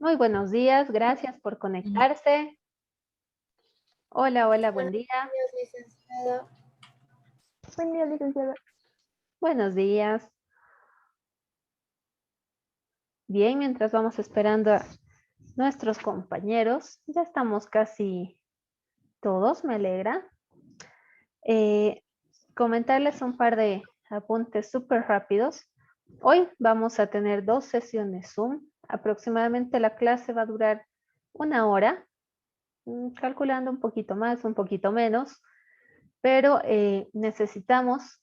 Muy buenos días, gracias por conectarse. Hola, hola, buen Buenos día. días, licenciada. Buen día, licenciada. Buenos días. Bien, mientras vamos esperando a nuestros compañeros, ya estamos casi todos, me alegra. Eh, Comentarles un par de apuntes súper rápidos. Hoy vamos a tener 2 sesiones Zoom. Aproximadamente la clase va a durar 1 hora, calculando un poquito más, un poquito menos, pero necesitamos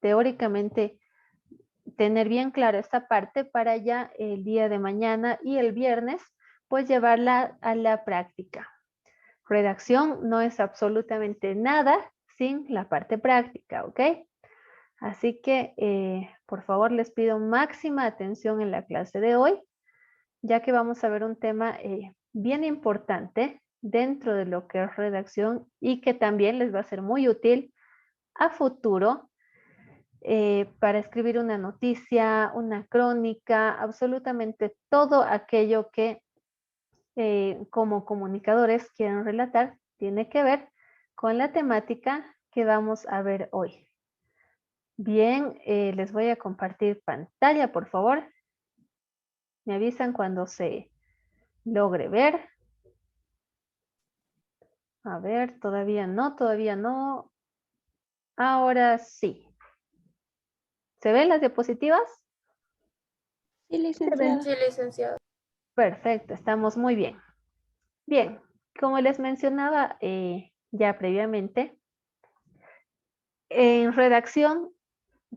teóricamente tener bien clara esta parte para ya el día de mañana y el viernes, pues llevarla a la práctica. Redacción no es absolutamente nada sin la parte práctica, ¿ok? Así que, por favor, les pido máxima atención en la clase de hoy, ya que vamos a ver un tema bien importante dentro de lo que es redacción y que también les va a ser muy útil a futuro para escribir una noticia, una crónica, absolutamente todo aquello que como comunicadores quieren relatar tiene que ver con la temática que vamos a ver hoy. Bien, les voy a compartir pantalla, por favor. Me avisan cuando se logre ver. A ver, todavía no, todavía no. Ahora sí. ¿Se ven las diapositivas? Sí, licenciada. Sí, licenciada. Perfecto, estamos muy bien. Bien, como les mencionaba ya previamente, en redacción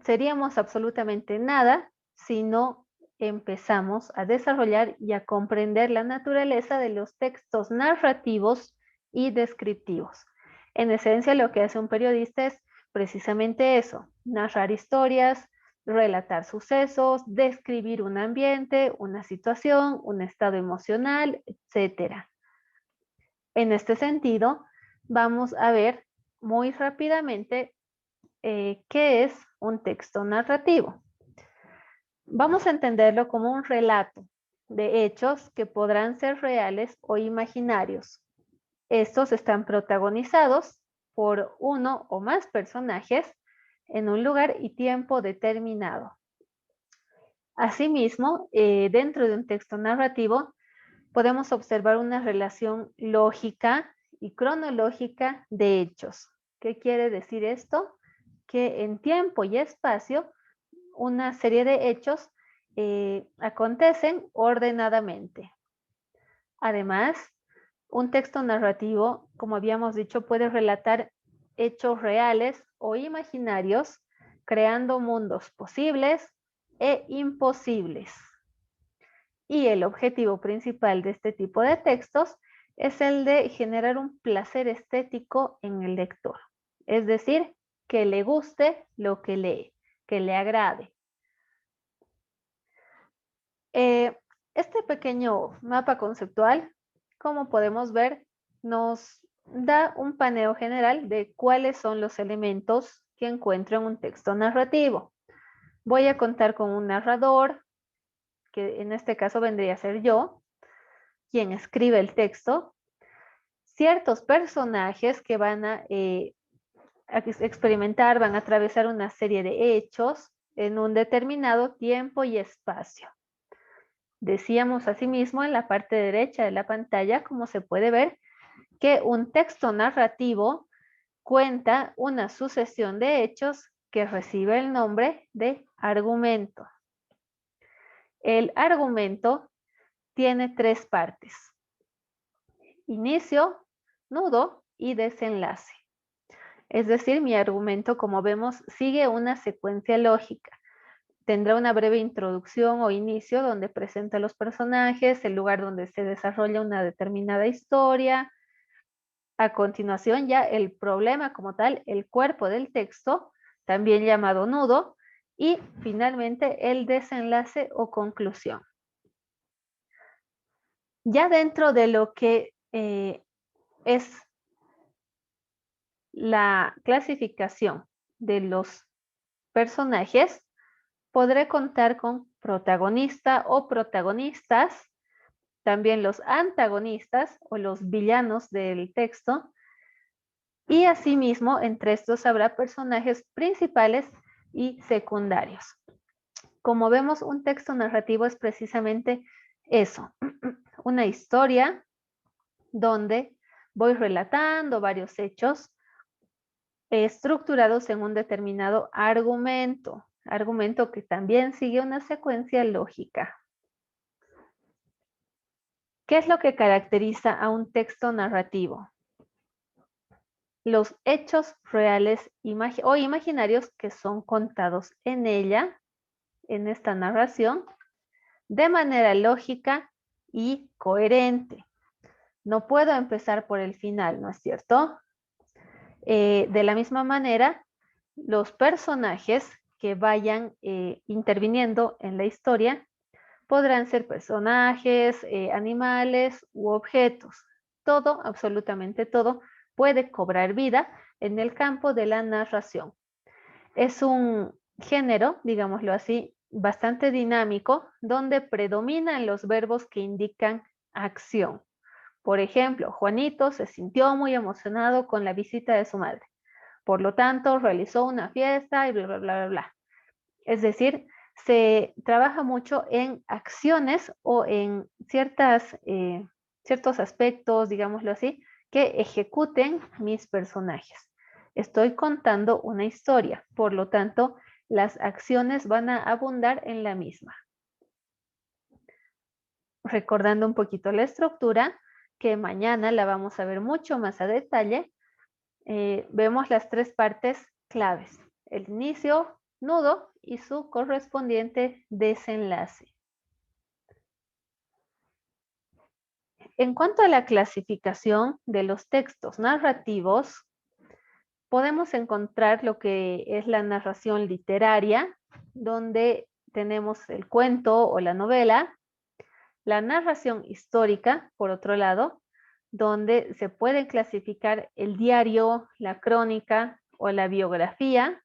seríamos absolutamente nada si no empezamos a desarrollar y a comprender la naturaleza de los textos narrativos y descriptivos. En esencia, lo que hace un periodista es precisamente eso, narrar historias, relatar sucesos, describir un ambiente, una situación, un estado emocional, etcétera. En este sentido, vamos a ver muy rápidamente qué es un texto narrativo. Vamos a entenderlo como un relato de hechos que podrán ser reales o imaginarios. Estos están protagonizados por uno o más personajes en un lugar y tiempo determinado. Asimismo, dentro de un texto narrativo, podemos observar una relación lógica y cronológica de hechos. ¿Qué quiere decir esto? Que en tiempo y espacio una serie de hechos acontecen ordenadamente. Además, un texto narrativo, como habíamos dicho, puede relatar hechos reales o imaginarios, creando mundos posibles e imposibles. Y el objetivo principal de este tipo de textos es el de generar un placer estético en el lector. Es decir, que le guste lo que lee, que le agrade. Este pequeño mapa conceptual, como podemos ver, nos da un paneo general de cuáles son los elementos que encuentro en un texto narrativo. Voy a contar con un narrador, que en este caso vendría a ser yo, quien escribe el texto, ciertos personajes que van a experimentar, van a atravesar una serie de hechos en un determinado tiempo y espacio. Decíamos asimismo en la parte derecha de la pantalla, como se puede ver, que un texto narrativo cuenta una sucesión de hechos que recibe el nombre de argumento. El argumento tiene 3 partes: inicio, nudo y desenlace. Es decir, mi argumento, como vemos, sigue una secuencia lógica. Tendrá una breve introducción o inicio donde presenta los personajes, el lugar donde se desarrolla una determinada historia. A continuación ya el problema como tal, el cuerpo del texto, también llamado nudo, y finalmente el desenlace o conclusión. Ya dentro de lo que es la clasificación de los personajes, podré contar con protagonista o protagonistas, también los antagonistas o los villanos del texto, y asimismo entre estos habrá personajes principales y secundarios. Como vemos, un texto narrativo es precisamente eso, una historia donde voy relatando varios hechos estructurados en un determinado argumento que también sigue una secuencia lógica. ¿Qué es lo que caracteriza a un texto narrativo? Los hechos reales o imaginarios que son contados en ella, en esta narración, de manera lógica y coherente. No puedo empezar por el final, ¿no es cierto? De la misma manera, los personajes que vayan interviniendo en la historia podrán ser personajes, animales u objetos. Todo, absolutamente todo, puede cobrar vida en el campo de la narración. Es un género, digámoslo así, bastante dinámico, donde predominan los verbos que indican acción. Por ejemplo, Juanito se sintió muy emocionado con la visita de su madre. Por lo tanto, realizó una fiesta y bla, bla, bla, bla, bla. Es decir, se trabaja mucho en acciones o en ciertos aspectos, digámoslo así, que ejecuten mis personajes. Estoy contando una historia, por lo tanto, las acciones van a abundar en la misma. Recordando un poquito la estructura, que mañana la vamos a ver mucho más a detalle, vemos las tres partes claves: el inicio, nudo y su correspondiente desenlace. En cuanto a la clasificación de los textos narrativos, podemos encontrar lo que es la narración literaria, donde tenemos el cuento o la novela, la narración histórica, por otro lado, donde se puede clasificar el diario, la crónica o la biografía,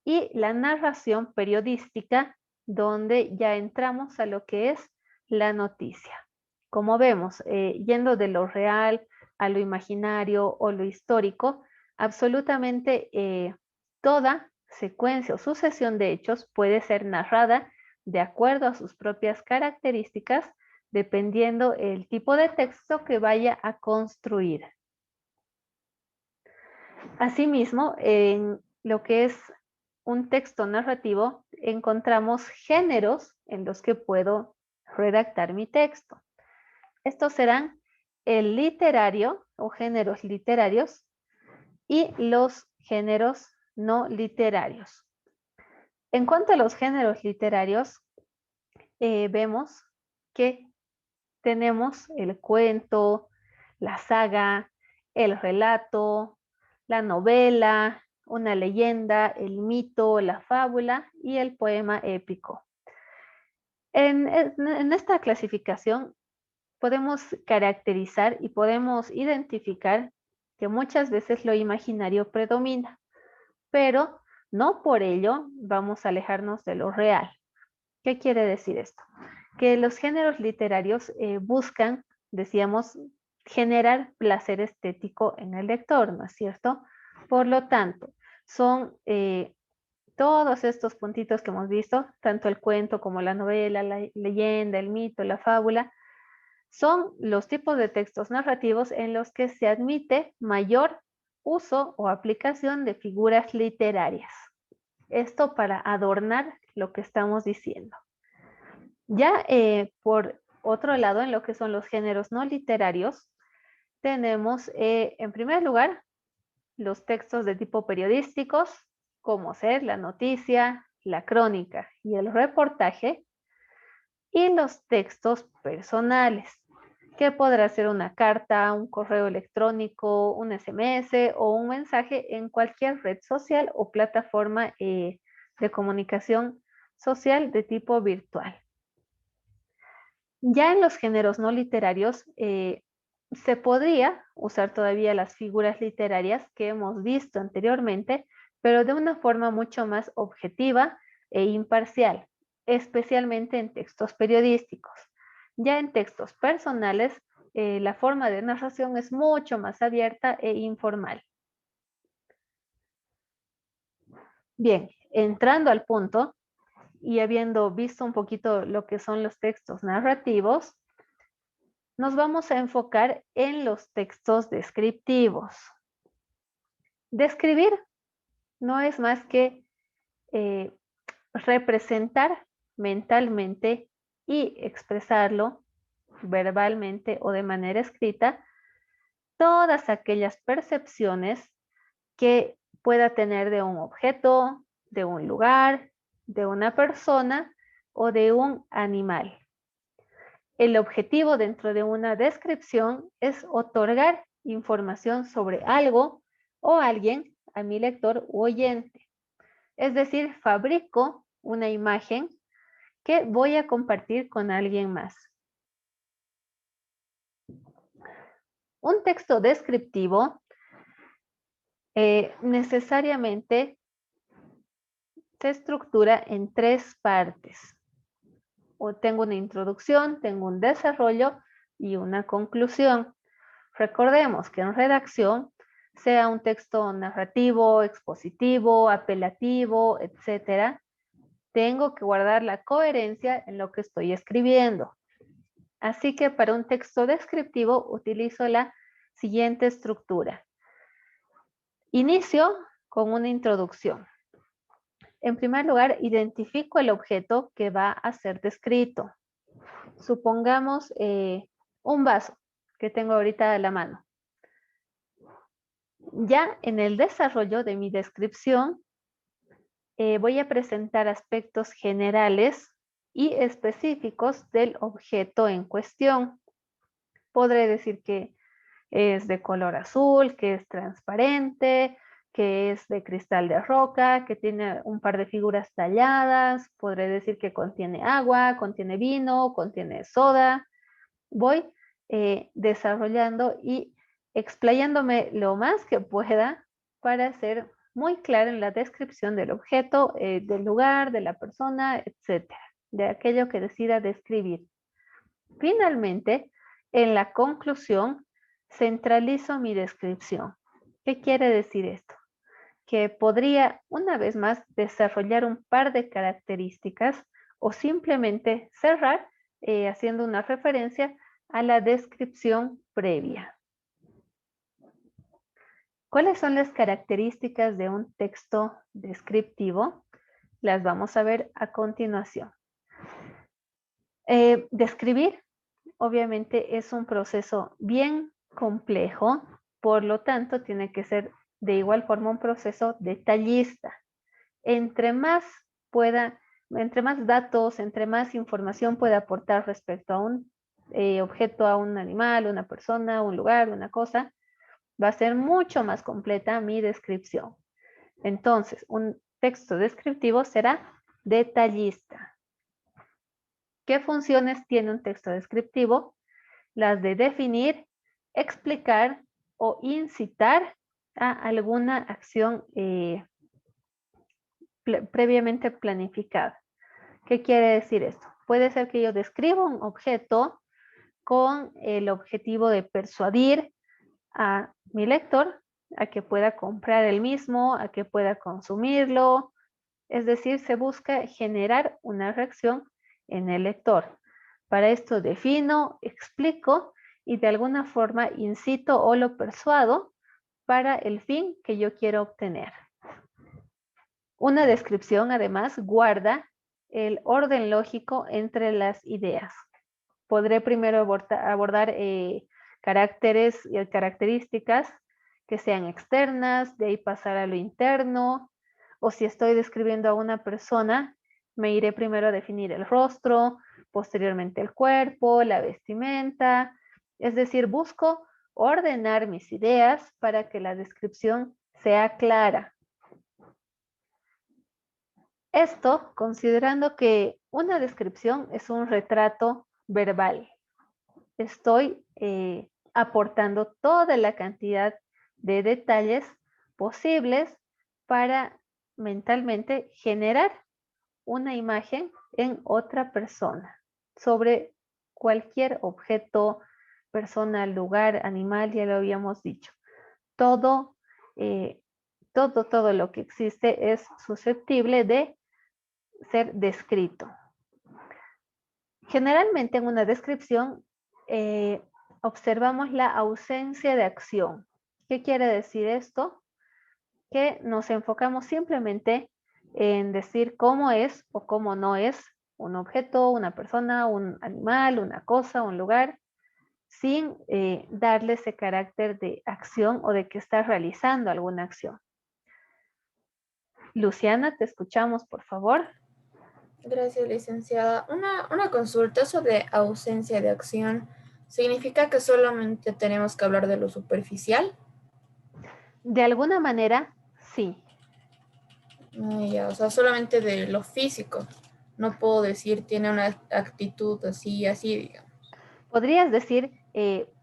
y la narración periodística, donde ya entramos a lo que es la noticia. Como vemos, yendo de lo real a lo imaginario o lo histórico, absolutamente toda secuencia o sucesión de hechos puede ser narrada de acuerdo a sus propias características, dependiendo el tipo de texto que vaya a construir. Asimismo, en lo que es un texto narrativo, encontramos géneros en los que puedo redactar mi texto. Estos serán el literario o géneros literarios y los géneros no literarios. En cuanto a los géneros literarios, vemos que tenemos el cuento, la saga, el relato, la novela, una leyenda, el mito, la fábula y el poema épico. En esta clasificación podemos caracterizar y podemos identificar que muchas veces lo imaginario predomina, pero no por ello vamos a alejarnos de lo real. ¿Qué quiere decir esto? Que los géneros literarios buscan, decíamos, generar placer estético en el lector, ¿no es cierto? Por lo tanto, son todos estos puntitos que hemos visto, tanto el cuento como la novela, la leyenda, el mito, la fábula, son los tipos de textos narrativos en los que se admite mayor uso o aplicación de figuras literarias. Esto para adornar lo que estamos diciendo. Ya por otro lado, en lo que son los géneros no literarios, tenemos en primer lugar los textos de tipo periodísticos, como ser la noticia, la crónica y el reportaje, y los textos personales, que podrá ser una carta, un correo electrónico, un SMS o un mensaje en cualquier red social o plataforma de comunicación social de tipo virtual. Ya en los géneros no literarios se podría usar todavía las figuras literarias que hemos visto anteriormente, pero de una forma mucho más objetiva e imparcial, especialmente en textos periodísticos. Ya en textos personales, la forma de narración es mucho más abierta e informal. Bien, entrando al punto y habiendo visto un poquito lo que son los textos narrativos, nos vamos a enfocar en los textos descriptivos. Describir no es más que representar mentalmente y expresarlo verbalmente o de manera escrita todas aquellas percepciones que pueda tener de un objeto, de un lugar, de una persona o de un animal. El objetivo dentro de una descripción es otorgar información sobre algo o alguien a mi lector u oyente. Es decir, fabrico una imagen que voy a compartir con alguien más. Un texto descriptivo necesariamente se estructura en 3 partes. O tengo una introducción, tengo un desarrollo y una conclusión. Recordemos que en redacción, sea un texto narrativo, expositivo, apelativo, etcétera, tengo que guardar la coherencia en lo que estoy escribiendo. Así que para un texto descriptivo utilizo la siguiente estructura. Inicio con una introducción. En primer lugar, identifico el objeto que va a ser descrito. Supongamos un vaso que tengo ahorita a la mano. Ya en el desarrollo de mi descripción, voy a presentar aspectos generales y específicos del objeto en cuestión. Podré decir que es de color azul, que es transparente, que es de cristal de roca, que tiene un par de figuras talladas. Podré decir que contiene agua, contiene vino, contiene soda. Voy desarrollando y explayándome lo más que pueda para ser muy clara en la descripción del objeto, del lugar, de la persona, etcétera, de aquello que decida describir. Finalmente, en la conclusión, centralizo mi descripción. ¿Qué quiere decir esto? Que podría, una vez más, desarrollar un par de características o simplemente cerrar haciendo una referencia a la descripción previa. ¿Cuáles son las características de un texto descriptivo? Las vamos a ver a continuación. Describir, obviamente, es un proceso bien complejo, por lo tanto, tiene que ser de igual forma un proceso detallista. Entre más datos, entre más información pueda aportar respecto a un objeto, a un animal, una persona, un lugar, una cosa, va a ser mucho más completa mi descripción. Entonces, un texto descriptivo será detallista. ¿Qué funciones tiene un texto descriptivo? Las de definir, explicar o incitar a alguna acción previamente planificada. ¿Qué quiere decir esto? Puede ser que yo describa un objeto con el objetivo de persuadir a mi lector a que pueda comprar el mismo, a que pueda consumirlo. Es decir, se busca generar una reacción en el lector. Para esto defino, explico y de alguna forma incito o lo persuado para el fin que yo quiero obtener. Una descripción, además, guarda el orden lógico entre las ideas. Podré primero abordar caracteres y características que sean externas, de ahí pasar a lo interno, o si estoy describiendo a una persona, me iré primero a definir el rostro, posteriormente el cuerpo, la vestimenta, es decir, busco ordenar mis ideas para que la descripción sea clara. Esto considerando que una descripción es un retrato verbal. Estoy aportando toda la cantidad de detalles posibles para mentalmente generar una imagen en otra persona sobre cualquier objeto, persona, lugar, animal, ya lo habíamos dicho. Todo lo que existe es susceptible de ser descrito. Generalmente en una descripción observamos la ausencia de acción. ¿Qué quiere decir esto? Que nos enfocamos simplemente en decir cómo es o cómo no es un objeto, una persona, un animal, una cosa, un lugar, sin darle ese carácter de acción o de que está realizando alguna acción. Luciana, te escuchamos, por favor. Gracias, licenciada. Una consulta, eso de ausencia de acción, ¿significa que solamente tenemos que hablar de lo superficial? De alguna manera, sí. Ya, o sea, solamente de lo físico. No puedo decir tiene una actitud así, así, digamos. Podrías decir,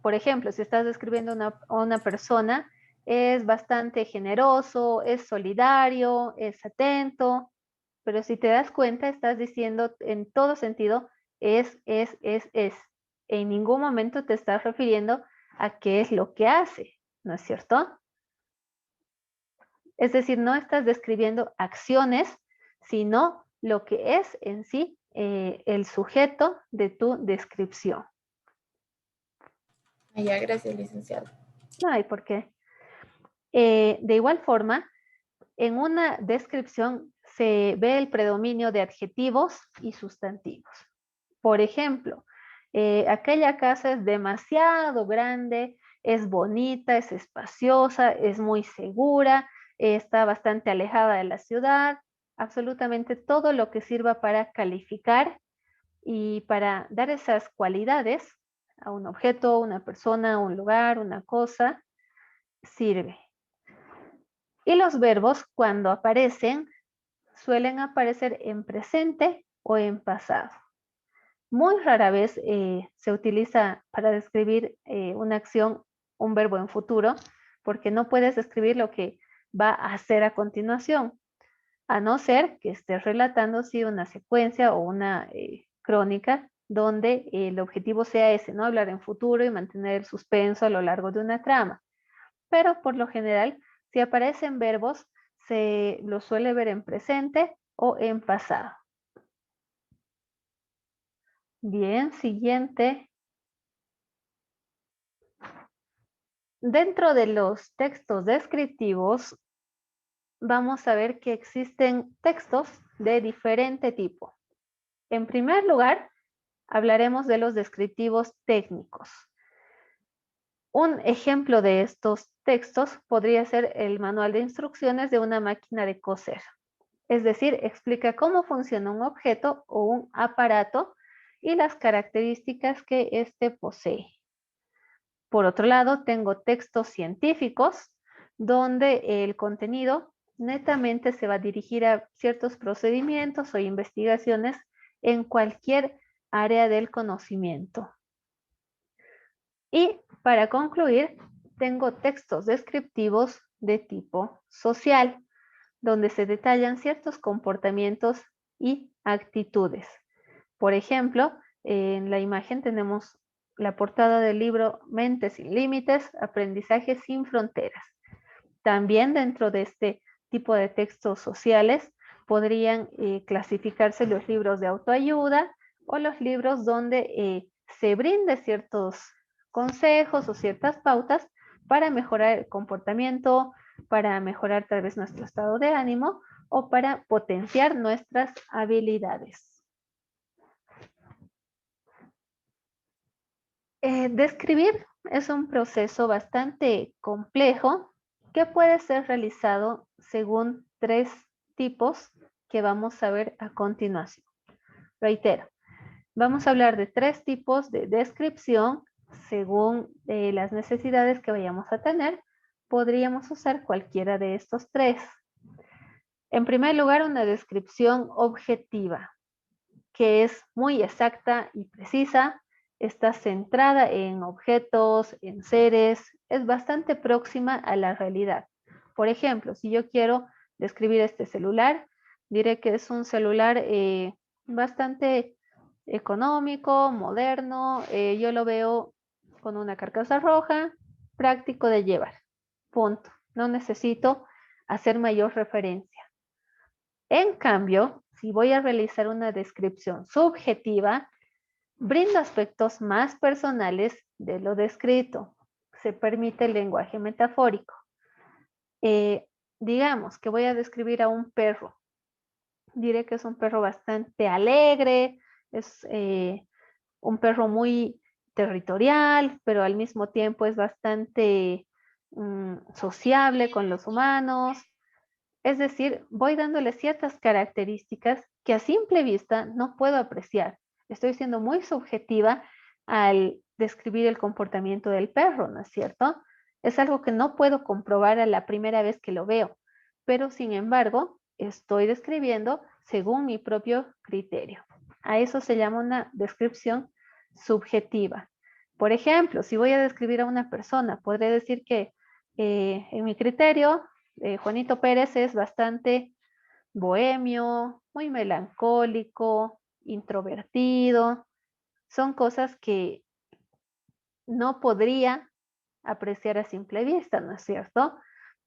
por ejemplo, si estás describiendo a una persona, es bastante generoso, es solidario, es atento, pero si te das cuenta, estás diciendo en todo sentido, es. En ningún momento te estás refiriendo a qué es lo que hace, ¿no es cierto? Es decir, no estás describiendo acciones, sino lo que es en sí el sujeto de tu descripción. Ya, gracias, licenciada. No hay por qué. De igual forma, en una descripción se ve el predominio de adjetivos y sustantivos. Por ejemplo, aquella casa es demasiado grande, es bonita, es espaciosa, es muy segura, está bastante alejada de la ciudad, absolutamente todo lo que sirva para calificar y para dar esas cualidades a un objeto, una persona, un lugar, una cosa, sirve. Y los verbos, cuando aparecen, suelen aparecer en presente o en pasado. Muy rara vez se utiliza para describir una acción un verbo en futuro, porque no puedes describir lo que va a hacer a continuación, a no ser que estés relatando sí, una secuencia o una crónica donde el objetivo sea ese, ¿no? Hablar en futuro y mantener el suspenso a lo largo de una trama. Pero por lo general, si aparecen verbos, se los suele ver en presente o en pasado. Bien, siguiente. Dentro de los textos descriptivos, vamos a ver que existen textos de diferente tipo. En primer lugar, hablaremos de los descriptivos técnicos. Un ejemplo de estos textos podría ser el manual de instrucciones de una máquina de coser. Es decir, explica cómo funciona un objeto o un aparato y las características que éste posee. Por otro lado, tengo textos científicos donde el contenido netamente se va a dirigir a ciertos procedimientos o investigaciones en cualquier área del conocimiento. Y para concluir, tengo textos descriptivos de tipo social, donde se detallan ciertos comportamientos y actitudes. Por ejemplo, en la imagen tenemos la portada del libro Mente sin Límites, Aprendizaje sin Fronteras. También dentro de este tipo de textos sociales podrían clasificarse los libros de autoayuda o los libros donde se brinde ciertos consejos o ciertas pautas para mejorar el comportamiento, para mejorar tal vez nuestro estado de ánimo o para potenciar nuestras habilidades. Describir es un proceso bastante complejo que puede ser realizado según 3 tipos que vamos a ver a continuación. Reitero, vamos a hablar de 3 tipos de descripción según las necesidades que vayamos a tener. Podríamos usar cualquiera de estos 3. En primer lugar, una descripción objetiva, que es muy exacta y precisa, está centrada en objetos, en seres, es bastante próxima a la realidad. Por ejemplo, si yo quiero describir este celular, diré que es un celular bastante económico, moderno, yo lo veo con una carcasa roja, práctico de llevar. Punto. No necesito hacer mayor referencia. En cambio, si voy a realizar una descripción subjetiva, brindo aspectos más personales de lo descrito. Se permite el lenguaje metafórico. Digamos que voy a describir a un perro. Diré que es un perro bastante alegre, es un perro muy territorial, pero al mismo tiempo es bastante sociable con los humanos. Es decir, voy dándole ciertas características que a simple vista no puedo apreciar. Estoy siendo muy subjetiva al describir el comportamiento del perro, ¿no es cierto? Es algo que no puedo comprobar a la primera vez que lo veo, pero sin embargo, estoy describiendo según mi propio criterio. A eso se llama una descripción subjetiva. Por ejemplo, si voy a describir a una persona, podré decir que en mi criterio, Juanito Pérez es bastante bohemio, muy melancólico, introvertido. Son cosas que no podría apreciar a simple vista, ¿no es cierto?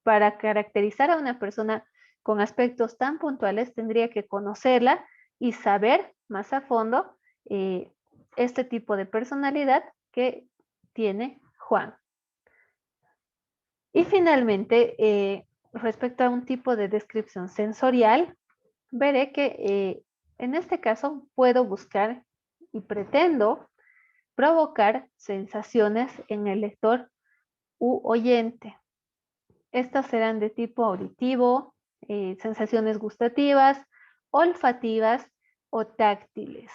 Para caracterizar a una persona con aspectos tan puntuales tendría que conocerla y saber más a fondo este tipo de personalidad que tiene Juan. Y finalmente, respecto a un tipo de descripción sensorial, veré que en este caso puedo buscar y pretendo provocar sensaciones en el lector u oyente. Estas serán de tipo auditivo, sensaciones gustativas, olfativas o táctiles.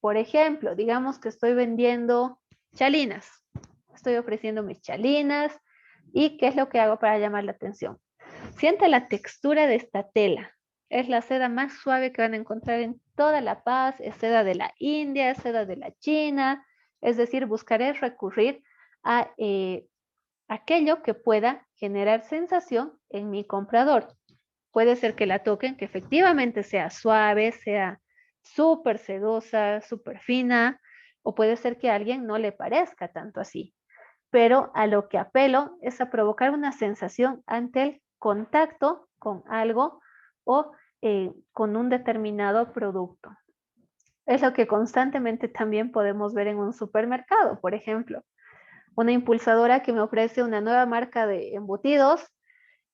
Por ejemplo, digamos que estoy vendiendo chalinas. Estoy ofreciendo mis chalinas y ¿qué es lo que hago para llamar la atención? Siente la textura de esta tela. Es la seda más suave que van a encontrar en toda La Paz. Es seda de la India, es seda de la China. Es decir, buscaré recurrir a aquello que pueda generar sensación en mi comprador. Puede ser que la toquen, que efectivamente sea suave, sea súper sedosa, súper fina, o puede ser que a alguien no le parezca tanto así. Pero a lo que apelo es a provocar una sensación ante el contacto con algo o con un determinado producto. Es lo que constantemente también podemos ver en un supermercado, por ejemplo. Una impulsadora que me ofrece una nueva marca de embutidos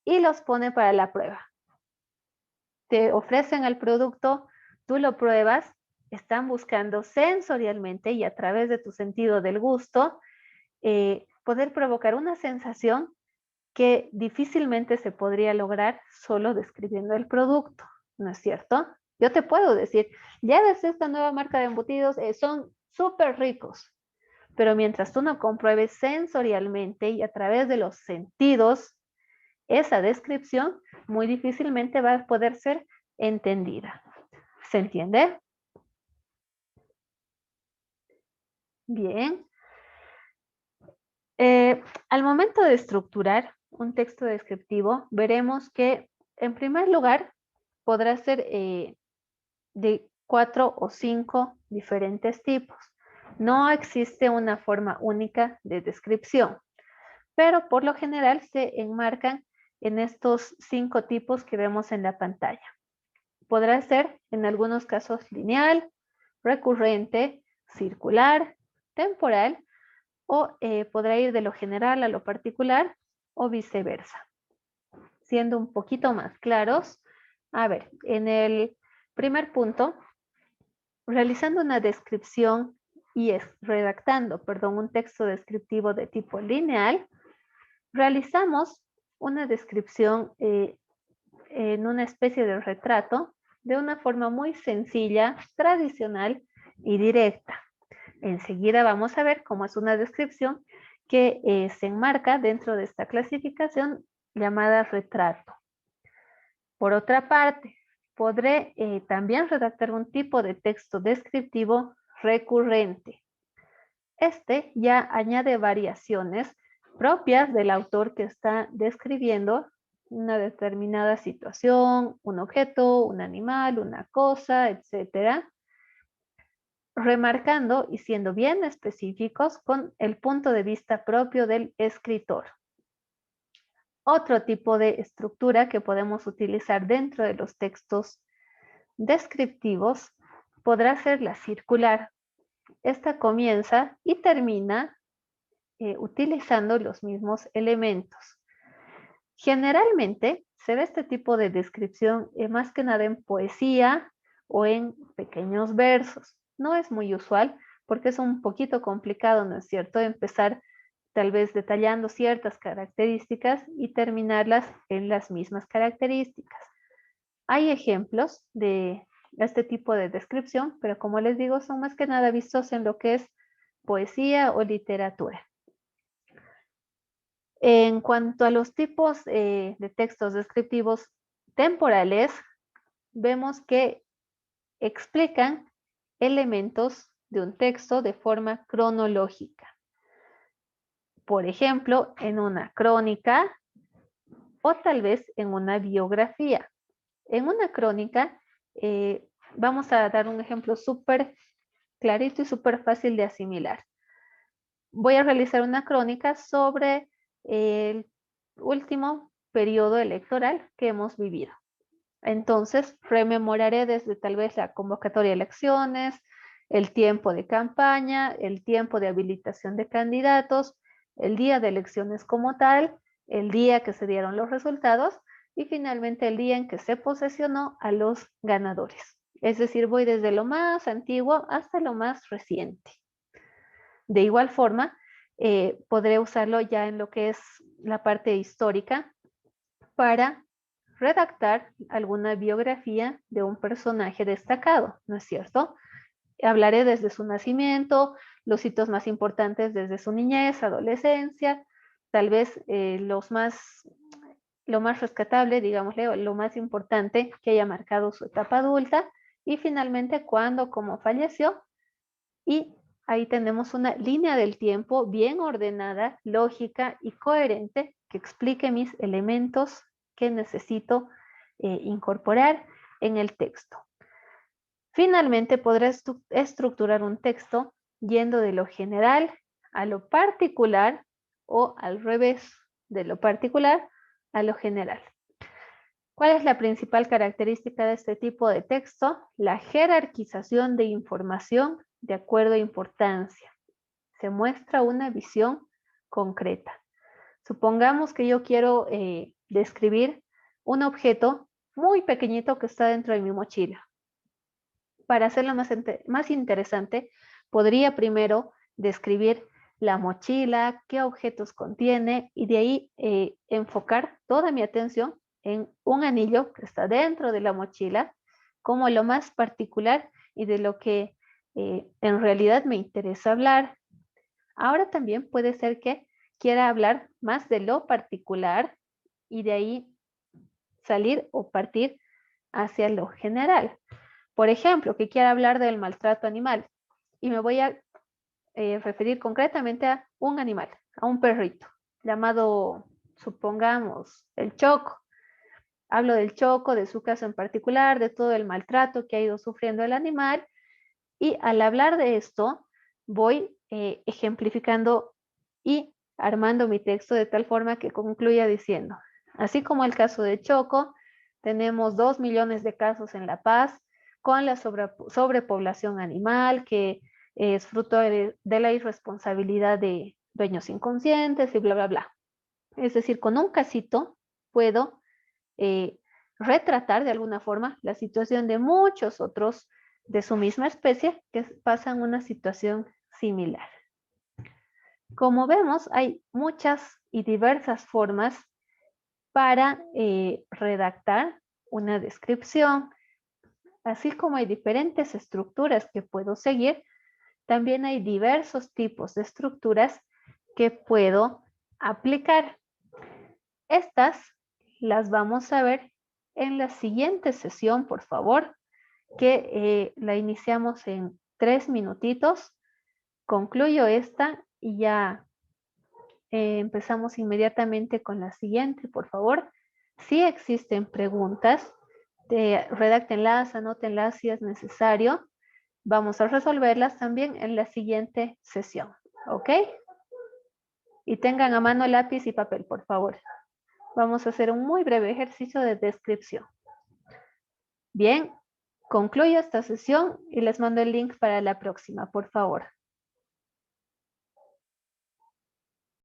y los pone para la prueba. Te ofrecen el producto, tú lo pruebas, están buscando sensorialmente y a través de tu sentido del gusto, poder provocar una sensación que difícilmente se podría lograr solo describiendo el producto, ¿no es cierto? Yo te puedo decir, ya ves esta nueva marca de embutidos, son súper ricos, pero mientras tú no compruebes sensorialmente y a través de los sentidos, esa descripción muy difícilmente va a poder ser entendida. ¿Se entiende? Bien. Al momento de estructurar un texto descriptivo, veremos que, en primer lugar, podrá ser de 4 o 5 diferentes tipos. No existe una forma única de descripción, pero por lo general se enmarcan en estos 5 tipos que vemos en la pantalla. Podrá ser, en algunos casos, lineal, recurrente, circular, temporal, o podrá ir de lo general a lo particular o viceversa. Siendo un poquito más claros, a ver, en el primer punto, realizando una descripción y redactando, perdón, un texto descriptivo de tipo lineal, realizamos una descripción en una especie de retrato de una forma muy sencilla, tradicional y directa. Enseguida vamos a ver cómo es una descripción que se enmarca dentro de esta clasificación llamada retrato. Por otra parte, podré también redactar un tipo de texto descriptivo recurrente. Este ya añade variaciones propias del autor que está describiendo una determinada situación, un objeto, un animal, una cosa, etc. remarcando y siendo bien específicos con el punto de vista propio del escritor. Otro tipo de estructura que podemos utilizar dentro de los textos descriptivos podrá ser la circular. Esta comienza y termina utilizando los mismos elementos. Generalmente se ve este tipo de descripción más que nada en poesía o en pequeños versos. No es muy usual porque es un poquito complicado, ¿no es cierto?, empezar tal vez detallando ciertas características y terminarlas en las mismas características. Hay ejemplos de este tipo de descripción, pero como les digo, son más que nada vistos en lo que es poesía o literatura. En cuanto a los tipos de textos descriptivos temporales, vemos que explican elementos de un texto de forma cronológica. Por ejemplo, en una crónica o tal vez en una biografía. En una crónica, vamos a dar un ejemplo súper clarito y súper fácil de asimilar. Voy a realizar una crónica sobre el último periodo electoral que hemos vivido. Entonces, rememoraré desde tal vez la convocatoria de elecciones, el tiempo de campaña, el tiempo de habilitación de candidatos, el día de elecciones como tal, el día que se dieron los resultados y finalmente el día en que se posesionó a los ganadores. Es decir, voy desde lo más antiguo hasta lo más reciente. De igual forma, podré usarlo ya en lo que es la parte histórica para redactar alguna biografía de un personaje destacado, ¿no es cierto? Hablaré desde su nacimiento, los hitos más importantes desde su niñez, adolescencia, tal vez lo más rescatable, digámosle, lo más importante que haya marcado su etapa adulta y finalmente cuándo, cómo falleció. Y ahí tenemos una línea del tiempo bien ordenada, lógica y coherente que explique mis elementos que necesito incorporar en el texto. Finalmente, podré estructurar un texto yendo de lo general a lo particular o al revés, de lo particular a lo general. ¿Cuál es la principal característica de este tipo de texto? La jerarquización de información de acuerdo a importancia. Se muestra una visión concreta. Supongamos que yo quiero describir un objeto muy pequeñito que está dentro de mi mochila. Para hacerlo más interesante, podría primero describir la mochila, qué objetos contiene y de ahí enfocar toda mi atención en un anillo que está dentro de la mochila como lo más particular y de lo que en realidad me interesa hablar. Ahora también puede ser que quiera hablar más de lo particular y de ahí salir o partir hacia lo general. Por ejemplo, que quiera hablar del maltrato animal y me voy a referir concretamente a un animal, a un perrito llamado, supongamos, el Choco. Hablo del Choco, de su caso en particular, de todo el maltrato que ha ido sufriendo el animal y al hablar de esto voy ejemplificando y armando mi texto de tal forma que concluya diciendo, así como el caso de Choco, tenemos 2 millones de casos en La Paz con la sobrepoblación animal que es fruto de la irresponsabilidad de dueños inconscientes y bla, bla, bla. Es decir, con un casito puedo retratar de alguna forma la situación de muchos otros de su misma especie que pasan una situación similar. Como vemos, hay muchas y diversas formas para redactar una descripción, así como hay diferentes estructuras que puedo seguir, también hay diversos tipos de estructuras que puedo aplicar. Estas las vamos a ver en la siguiente sesión, por favor, que la iniciamos en 3 minutitos. Concluyo esta y ya empezamos inmediatamente con la siguiente, por favor. Si existen preguntas, redactenlas, anótenlas si es necesario. Vamos a resolverlas también en la siguiente sesión, ¿ok? Y tengan a mano lápiz y papel, por favor. Vamos a hacer un muy breve ejercicio de descripción. Bien, concluyo esta sesión y les mando el link para la próxima, por favor.